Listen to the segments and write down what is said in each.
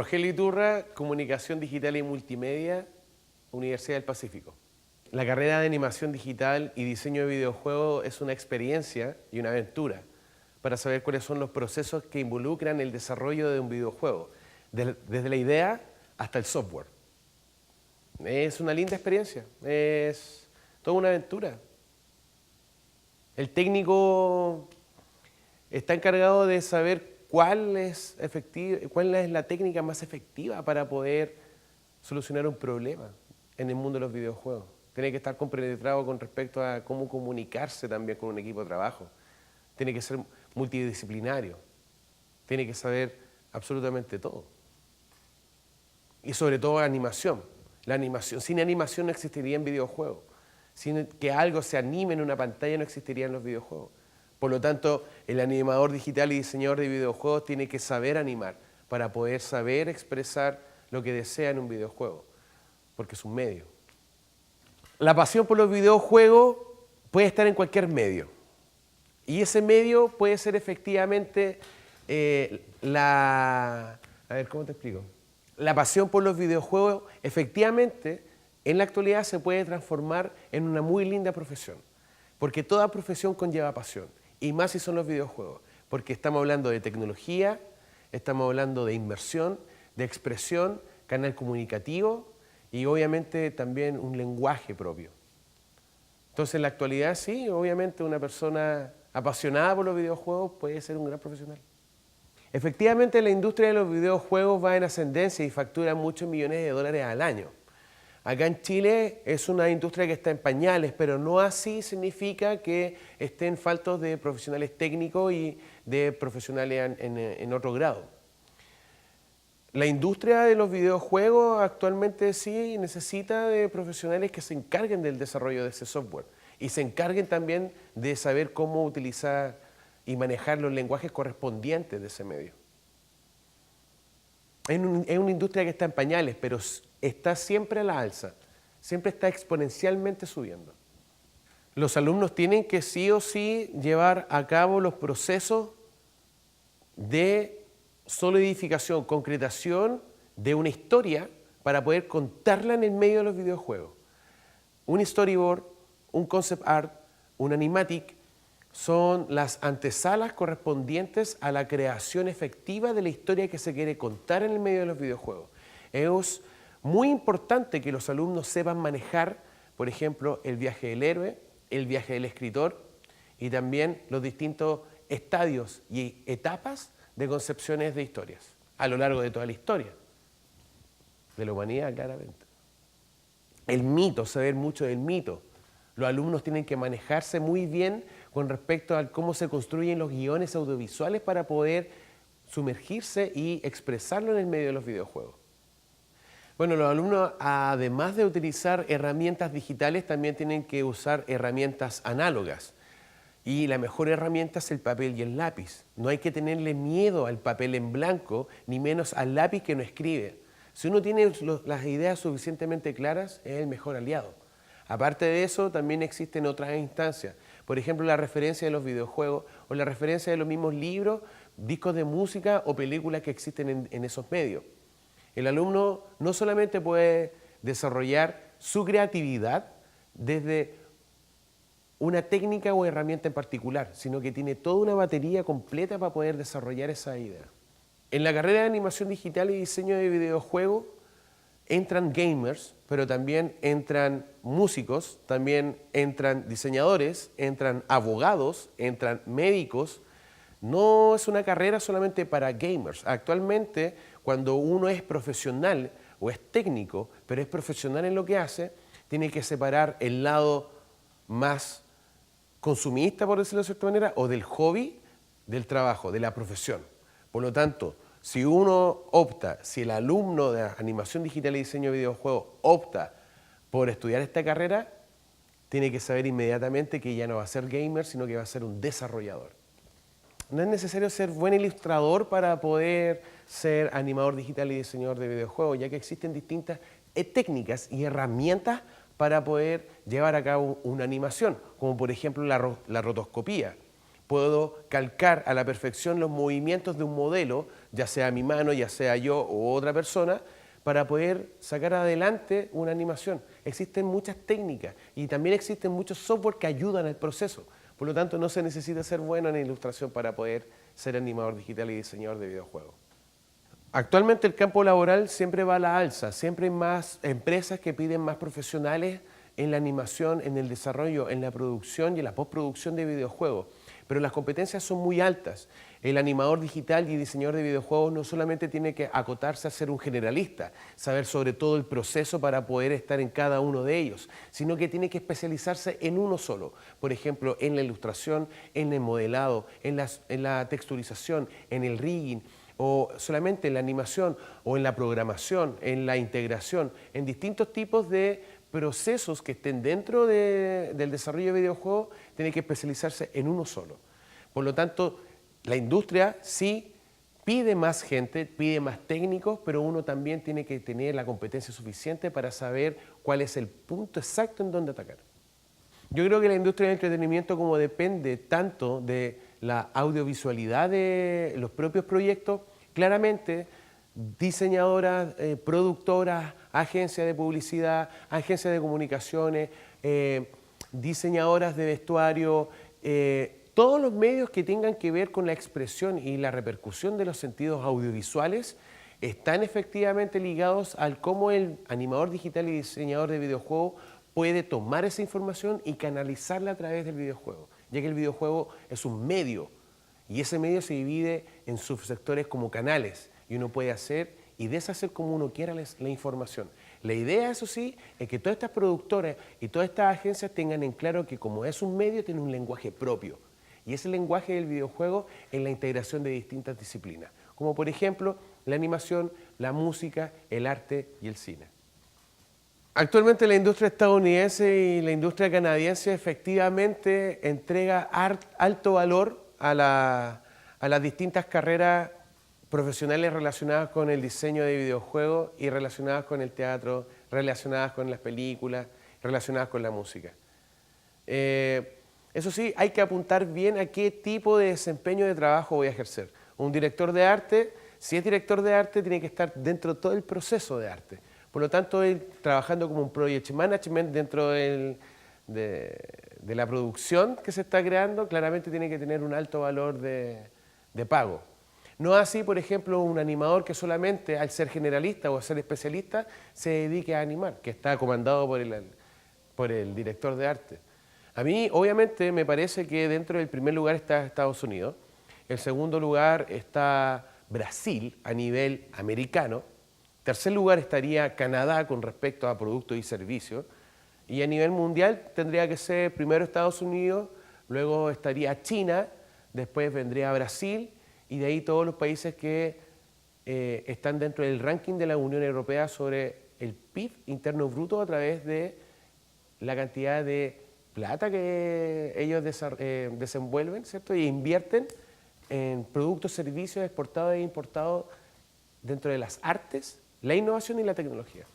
Rogelio Iturra, Comunicación Digital y Multimedia, Universidad del Pacífico. La carrera de animación digital y diseño de videojuegos es una experiencia y una aventura para saber cuáles son los procesos que involucran el desarrollo de un videojuego, desde la idea hasta el software. Es una linda experiencia, es toda una aventura. El técnico está encargado de saber cuál es la técnica más efectiva para poder solucionar un problema en el mundo de los videojuegos. Tiene que estar compenetrado con respecto a cómo comunicarse también con un equipo de trabajo. Tiene que ser multidisciplinario. Tiene que saber absolutamente todo. Y sobre todo animación. La animación. Sin animación no existiría en videojuegos. Sin que algo se anime en una pantalla no existiría en los videojuegos. Por lo tanto, el animador digital y diseñador de videojuegos tiene que saber animar para poder saber expresar lo que desea en un videojuego, porque es un medio. La pasión por los videojuegos puede estar en cualquier medio. Y ese medio puede ser efectivamente A ver, ¿cómo te explico? La pasión por los videojuegos, efectivamente, en la actualidad se puede transformar en una muy linda profesión. Porque toda profesión conlleva pasión. Y más si son los videojuegos. Porque estamos hablando de tecnología, estamos hablando de inmersión, de expresión, canal comunicativo y obviamente también un lenguaje propio. Entonces en la actualidad sí, obviamente una persona apasionada por los videojuegos puede ser un gran profesional. Efectivamente la industria de los videojuegos va en ascendencia y factura muchos millones de dólares al año. Acá en Chile es una industria que está en pañales, pero no así significa que estén faltos de profesionales técnicos y de profesionales en otro grado. La industria de los videojuegos actualmente sí necesita de profesionales que se encarguen del desarrollo de ese software y se encarguen también de saber cómo utilizar y manejar los lenguajes correspondientes de ese medio. Es una industria que está en pañales, pero está siempre a la alza, siempre está exponencialmente subiendo. Los alumnos tienen que sí o sí llevar a cabo los procesos de solidificación, concretación de una historia para poder contarla en el medio de los videojuegos. Un storyboard, un concept art, un animatic son las antesalas correspondientes a la creación efectiva de la historia que se quiere contar en el medio de los videojuegos. Es muy importante que los alumnos sepan manejar, por ejemplo, el viaje del héroe, el viaje del escritor y también los distintos estadios y etapas de concepciones de historias a lo largo de toda la historia de la humanidad, claramente. El mito, saber mucho del mito. Los alumnos tienen que manejarse muy bien con respecto a cómo se construyen los guiones audiovisuales para poder sumergirse y expresarlo en el medio de los videojuegos. Bueno, los alumnos, además de utilizar herramientas digitales, también tienen que usar herramientas análogas. Y la mejor herramienta es el papel y el lápiz. No hay que tenerle miedo al papel en blanco, ni menos al lápiz que no escribe. Si uno tiene las ideas suficientemente claras, es el mejor aliado. Aparte de eso, también existen otras instancias. Por ejemplo, la referencia de los videojuegos o la referencia de los mismos libros, discos de música o películas que existen en esos medios. El alumno no solamente puede desarrollar su creatividad desde una técnica o herramienta en particular, sino que tiene toda una batería completa para poder desarrollar esa idea. En la carrera de animación digital y diseño de videojuegos entran gamers, pero también entran músicos, también entran diseñadores, entran abogados, entran médicos. No es una carrera solamente para gamers. Actualmente, cuando uno es profesional o es técnico, pero es profesional en lo que hace, tiene que separar el lado más consumista, por decirlo de cierta manera, o del hobby, del trabajo, de la profesión. Por lo tanto, si uno opta, si el alumno de animación digital y diseño de videojuegos opta por estudiar esta carrera, tiene que saber inmediatamente que ya no va a ser gamer, sino que va a ser un desarrollador. No es necesario ser buen ilustrador para poder ser animador digital y diseñador de videojuegos, ya que existen distintas técnicas y herramientas para poder llevar a cabo una animación, como por ejemplo la rotoscopía. puedo calcar a la perfección los movimientos de un modelo, ya sea mi mano, ya sea yo o otra persona, para poder sacar adelante una animación. Existen muchas técnicas y también existen muchos software que ayudan al proceso. Por lo tanto, no se necesita ser bueno en ilustración para poder ser animador digital y diseñador de videojuegos. Actualmente el campo laboral siempre va a la alza, siempre hay más empresas que piden más profesionales en la animación, en el desarrollo, en la producción y en la postproducción de videojuegos. Pero las competencias son muy altas. El animador digital y diseñador de videojuegos no solamente tiene que acotarse a ser un generalista, saber sobre todo el proceso para poder estar en cada uno de ellos, sino que tiene que especializarse en uno solo. Por ejemplo, en la ilustración, en el modelado, en la texturización, en el rigging, o solamente en la animación, o en la programación, en la integración, en distintos tipos de procesos que estén dentro del desarrollo de videojuegos, tiene que especializarse en uno solo. Por lo tanto, la industria sí pide más gente, pide más técnicos, pero uno también tiene que tener la competencia suficiente para saber cuál es el punto exacto en donde atacar. Yo creo que la industria del entretenimiento, como depende tanto de la audiovisualidad de los propios proyectos, claramente diseñadoras, productoras, agencias de publicidad, agencias de comunicaciones, diseñadoras de vestuario, todos los medios que tengan que ver con la expresión y la repercusión de los sentidos audiovisuales están efectivamente ligados al cómo el animador digital y diseñador de videojuegos puede tomar esa información y canalizarla a través del videojuego, ya que el videojuego es un medio y ese medio se divide en subsectores como canales y uno puede hacer y deshacer como uno quiera la información. La idea, eso sí, es que todas estas productoras y todas estas agencias tengan en claro que como es un medio, tiene un lenguaje propio. Y ese lenguaje del videojuego es la integración de distintas disciplinas, como por ejemplo la animación, la música, el arte y el cine. Actualmente la industria estadounidense y la industria canadiense efectivamente entrega alto valor a las distintas carreras profesionales relacionadas con el diseño de videojuegos y relacionadas con el teatro, relacionadas con las películas, relacionadas con la música. Eso sí, hay que apuntar bien a qué tipo de desempeño de trabajo voy a ejercer. Un director de arte, si es director de arte, tiene que estar dentro de todo el proceso de arte. Por lo tanto, él trabajando como un project management dentro de la producción que se está creando, claramente tiene que tener un alto valor de pago. No así, por ejemplo, un animador que solamente al ser generalista o a ser especialista se dedique a animar, que está comandado por el director de arte. A mí, obviamente, me parece que dentro del primer lugar está Estados Unidos, el segundo lugar está Brasil a nivel americano, tercer lugar estaría Canadá con respecto a productos y servicios, y a nivel mundial tendría que ser primero Estados Unidos, luego estaría China, después vendría Brasil, y de ahí todos los países que están dentro del ranking de la Unión Europea sobre el PIB interno bruto a través de la cantidad de plata que ellos desenvuelven, ¿cierto? Y invierten en productos, servicios exportados e importados dentro de las artes, la innovación y la tecnología,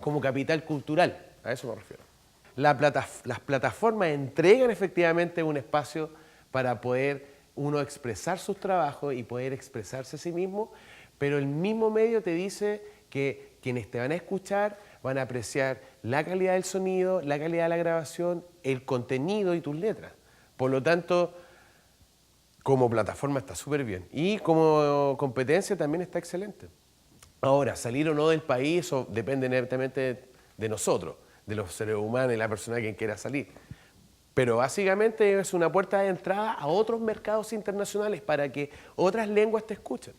como capital cultural, a eso me refiero. Las plataformas entregan efectivamente un espacio para poder uno expresar sus trabajos y poder expresarse a sí mismo, pero el mismo medio te dice que quienes te van a escuchar van a apreciar la calidad del sonido, la calidad de la grabación, el contenido y tus letras. Por lo tanto, como plataforma está súper bien y como competencia también está excelente. Ahora, salir o no del país eso depende netamente de nosotros, de los seres humanos y la persona que quiera salir. Pero básicamente es una puerta de entrada a otros mercados internacionales para que otras lenguas te escuchen.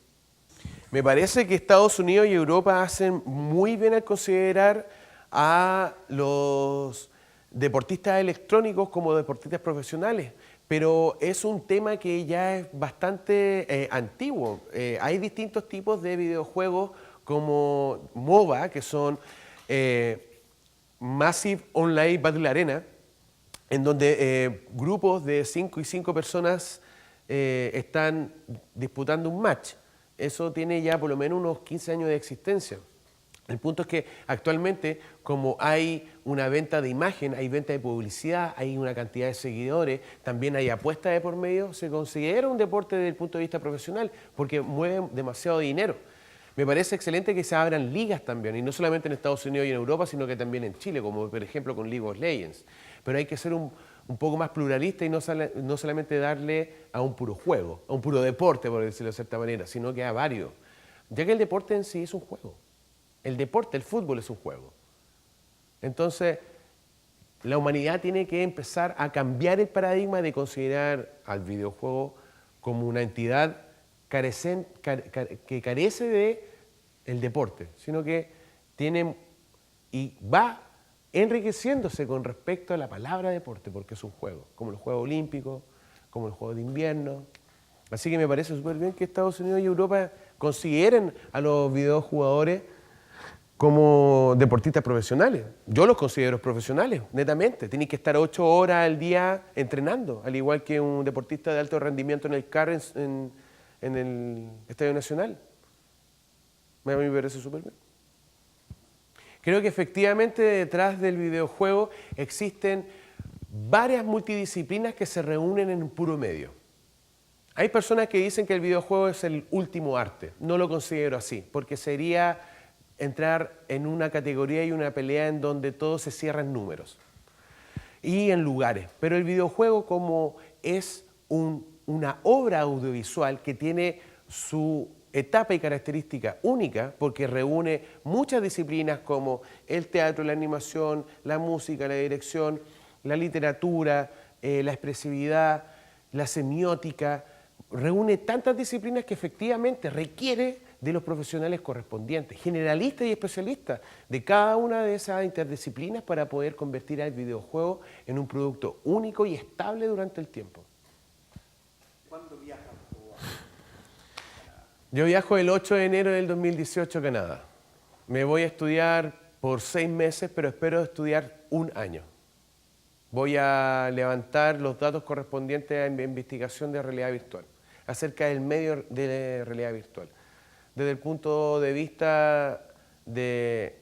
Me parece que Estados Unidos y Europa hacen muy bien al considerar a los deportistas electrónicos como deportistas profesionales, pero es un tema que ya es bastante antiguo. Hay distintos tipos de videojuegos como MOBA, que son Massive Online Battle Arena, en donde grupos de 5 y 5 personas están disputando un match. Eso tiene ya por lo menos unos 15 años de existencia. El punto es que actualmente, como hay una venta de imagen, hay venta de publicidad, hay una cantidad de seguidores, también hay apuestas de por medio, se considera un deporte desde el punto de vista profesional, porque mueve demasiado dinero. Me parece excelente que se abran ligas también, y no solamente en Estados Unidos y en Europa, sino que también en Chile, como por ejemplo con League of Legends. Pero hay que ser un poco más pluralista y no solamente darle a un puro juego, a un puro deporte, por decirlo de cierta manera, sino que a varios, ya que el deporte en sí es un juego. El deporte, el fútbol es un juego. Entonces, la humanidad tiene que empezar a cambiar el paradigma de considerar al videojuego como una entidad que carece de el deporte, sino que tiene y va enriqueciéndose con respecto a la palabra deporte, porque es un juego, como los Juegos Olímpicos, como el Juego de Invierno. Así que me parece súper bien que Estados Unidos y Europa consideren a los videojugadores como deportistas profesionales. Yo los considero profesionales, netamente. Tienen que estar 8 horas al día entrenando, al igual que un deportista de alto rendimiento en el CAR en el Estadio Nacional. A mí me parece súper bien. Creo que efectivamente detrás del videojuego existen varias multidisciplinas que se reúnen en un puro medio. Hay personas que dicen que el videojuego es el último arte. No lo considero así, porque sería entrar en una categoría y una pelea en donde todo se cierra en números y en lugares. Pero el videojuego, como es una obra audiovisual que tiene su etapa y característica única, porque reúne muchas disciplinas como el teatro, la animación, la música, la dirección, la literatura, la expresividad, la semiótica, reúne tantas disciplinas que efectivamente requiere de los profesionales correspondientes, generalistas y especialistas de cada una de esas interdisciplinas para poder convertir al videojuego en un producto único y estable durante el tiempo. ¿Cuándo viajas? Yo viajo el 8 de enero del 2018 a Canadá. Me voy a estudiar por 6 meses, pero espero estudiar un año. Voy a levantar los datos correspondientes a mi investigación de realidad virtual, acerca del medio de realidad virtual, desde el punto de vista de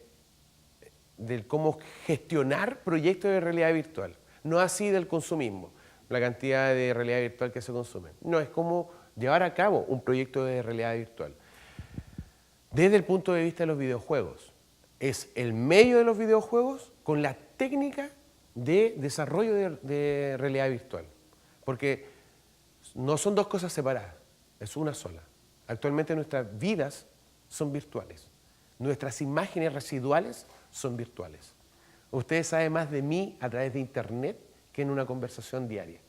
cómo gestionar proyectos de realidad virtual, no así del consumismo, la cantidad de realidad virtual que se consume. No, es cómo llevar a cabo un proyecto de realidad virtual. Desde el punto de vista de los videojuegos, es el medio de los videojuegos con la técnica de desarrollo de realidad virtual, porque no son dos cosas separadas, es una sola. Actualmente nuestras vidas son virtuales, nuestras imágenes residuales son virtuales. Ustedes saben más de mí a través de internet que en una conversación diaria.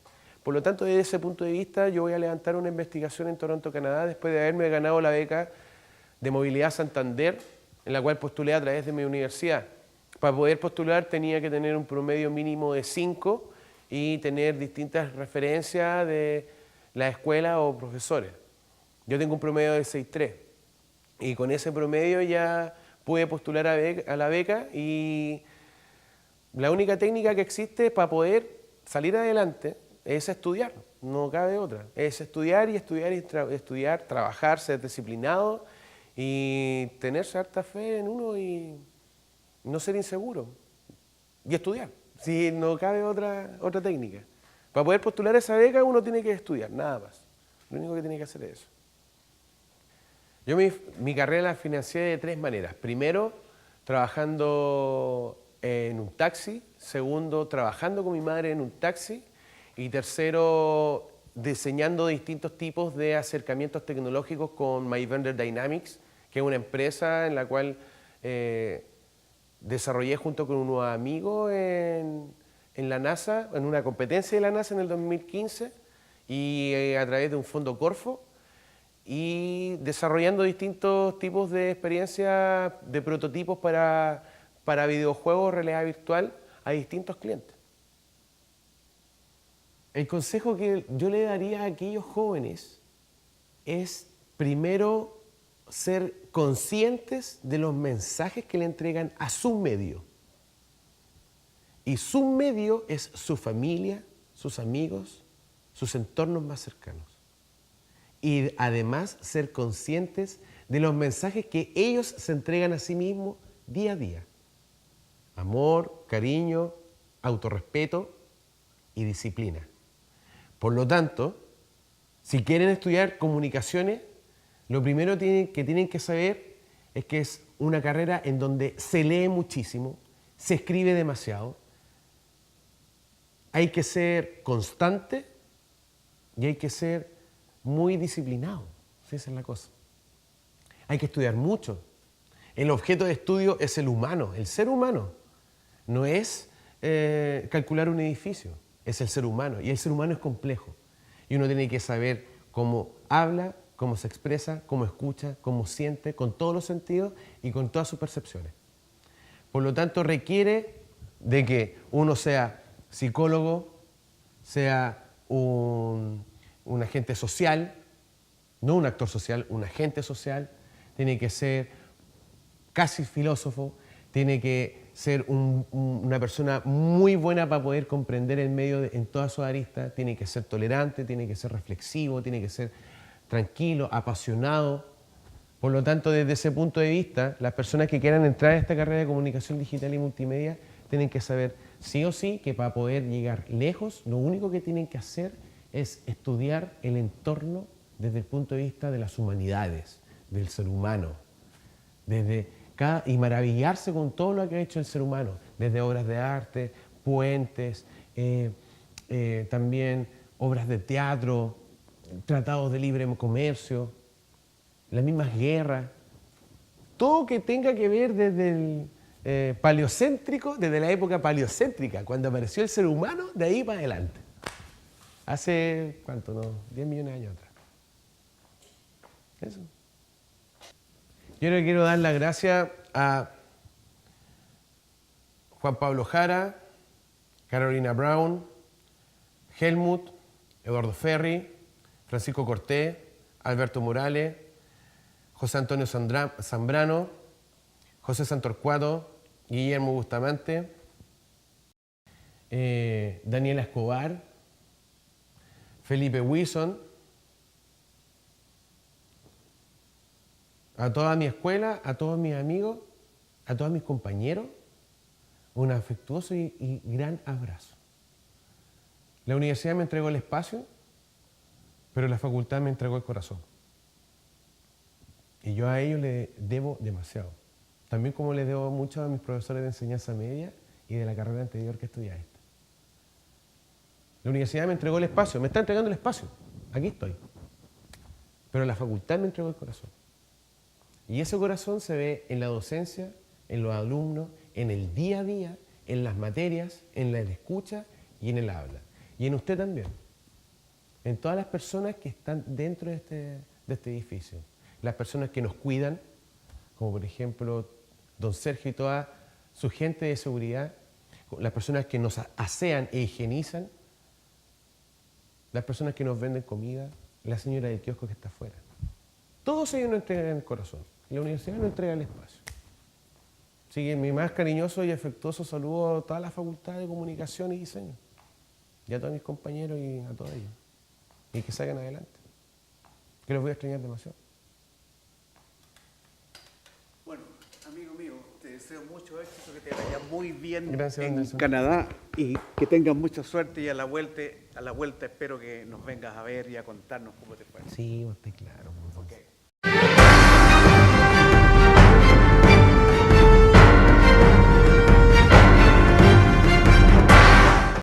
Por lo tanto, desde ese punto de vista, yo voy a levantar una investigación en Toronto, Canadá, después de haberme ganado la beca de Movilidad Santander, en la cual postulé a través de mi universidad. Para poder postular tenía que tener un promedio mínimo de 5 y tener distintas referencias de la escuela o profesores. Yo tengo un promedio de 6.3 y con ese promedio ya pude postular a la beca, y la única técnica que existe para poder salir adelante es estudiar, no cabe otra. Es estudiar y estudiar y estudiar, trabajar, ser disciplinado y tener cierta fe en uno y no ser inseguro. Y estudiar, si no cabe otra técnica. Para poder postular esa beca uno tiene que estudiar, nada más. Lo único que tiene que hacer es eso. Yo mi carrera la financié de 3 maneras. Primero, trabajando en un taxi. Segundo, trabajando con mi madre en un taxi. Y tercero, diseñando distintos tipos de acercamientos tecnológicos con My Vendor Dynamics, que es una empresa en la cual desarrollé junto con unos amigos en la NASA, en una competencia de la NASA en el 2015, y a través de un fondo Corfo, y desarrollando distintos tipos de experiencias de prototipos para videojuegos, realidad virtual, a distintos clientes. El consejo que yo le daría a aquellos jóvenes es, primero, ser conscientes de los mensajes que le entregan a su medio. Y su medio es su familia, sus amigos, sus entornos más cercanos. Y además ser conscientes de los mensajes que ellos se entregan a sí mismos día a día. Amor, cariño, autorrespeto y disciplina. Por lo tanto, si quieren estudiar comunicaciones, lo primero que tienen que saber es que es una carrera en donde se lee muchísimo, se escribe demasiado, hay que ser constante y hay que ser muy disciplinado. Esa es la cosa. Hay que estudiar mucho. El objeto de estudio es el humano, el ser humano. No es calcular un edificio, es el ser humano. Y el ser humano es complejo. Y uno tiene que saber cómo habla, cómo se expresa, cómo escucha, cómo siente, con todos los sentidos y con todas sus percepciones. Por lo tanto, requiere de que uno sea psicólogo, sea un agente social, no un actor social, un agente social, tiene que ser casi filósofo, tiene que ser una persona muy buena para poder comprender el medio en todas sus aristas, tiene que ser tolerante, tiene que ser reflexivo, tiene que ser tranquilo, apasionado. Por lo tanto, desde ese punto de vista, las personas que quieran entrar a esta carrera de comunicación digital y multimedia tienen que saber sí o sí que para poder llegar lejos, lo único que tienen que hacer es estudiar el entorno desde el punto de vista de las humanidades, del ser humano, y maravillarse con todo lo que ha hecho el ser humano, desde obras de arte, puentes, también obras de teatro, tratados de libre comercio, las mismas guerras, todo que tenga que ver desde el paleocéntrico, desde la época paleocéntrica, cuando apareció el ser humano, de ahí para adelante. Hace, ¿cuánto? No, 10 millones de años atrás. Eso. Yo le quiero dar las gracias a Juan Pablo Jara, Carolina Brown, Helmut, Eduardo Ferri, Francisco Cortés, Alberto Morales, José Antonio Zambrano, José Santorcuato, Guillermo Bustamante, Daniela Escobar, Felipe Wilson, a toda mi escuela, a todos mis amigos, a todos mis compañeros, un afectuoso y gran abrazo. La universidad me entregó el espacio, pero la facultad me entregó el corazón. Y yo a ellos les debo demasiado. También como les debo mucho a mis profesores de enseñanza media y de la carrera anterior que estudié esta. La universidad me entregó el espacio, me está entregando el espacio. Aquí estoy. Pero la facultad me entregó el corazón. Y ese corazón se ve en la docencia, en los alumnos, en el día a día, en las materias, en la escucha y en el habla. Y en usted también. En todas las personas que están dentro de este edificio. Las personas que nos cuidan, como por ejemplo don Sergio y toda su gente de seguridad, las personas que nos asean e higienizan, las personas que nos venden comida, la señora del kiosco que está afuera. Todos ellos nos entregan el corazón y la universidad nos entrega el espacio. Así que mi más cariñoso y afectuoso saludo a toda la Facultad de Comunicación y Diseño y a todos mis compañeros y a todos ellos. Y que salgan adelante. Que los voy a extrañar demasiado. Bueno, amigo mío, te deseo mucho éxito, que te vaya muy bien. Gracias, en Nelson. Canadá y que tengas mucha suerte, y a la vuelta espero que nos vengas a ver y a contarnos cómo te fue. Sí, usted claro.